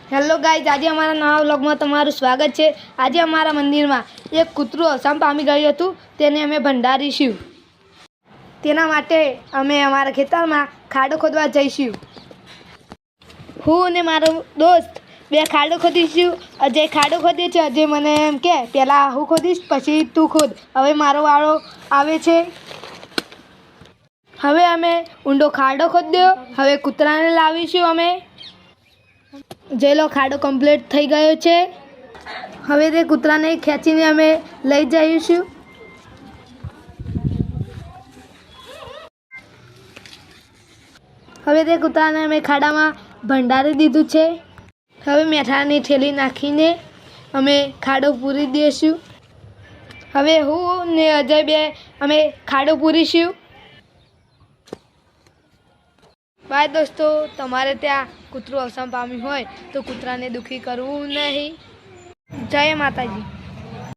Hello guys, આજે અમારા નવા વ્લોગમાં તમારું સ્વાગત છે। આજે અમારા મંદિરમાં એક કૂતરું અવસાન પામી ગયું હતું, તેને અમે ભંડારીશું। તેના માટે અમે અમારા ખેતરમાં ખાડો ખોદવા જઈશું। હું અને મારો દોસ્ત બે ખાડો ખોદીશું। અજય ખાડો ખોદે છે। અજય મને એમ કે પહેલાં હું ખોદીશ પછી તું ખોદ। હવે મારો વાળો આવે છે। હવે અમે ઊંડો ખાડો ખોદ્યો। હવે કૂતરાને લાવીશું અમે। જેલો ખાડો કમ્પ્લીટ થઈ ગયો છે। હવે તે કૂતરાને ખેંચીને અમે લઈ જઈશું। હવે તે કૂતરાને અમે ખાડામાં ભંડારી દીધું છે। હવે મેઠાની થેલી નાખીને અમે ખાડો પૂરી દઈશું। હવે હું ને અજય બે અમે ખાડો પૂરીશું। બાય દોસ્તો, તમારે ત્યાં કૂતરું અવસાન પામ્યું હોય તો કૂતરાને દુઃખી કરવું નહીં। જય માતાજી।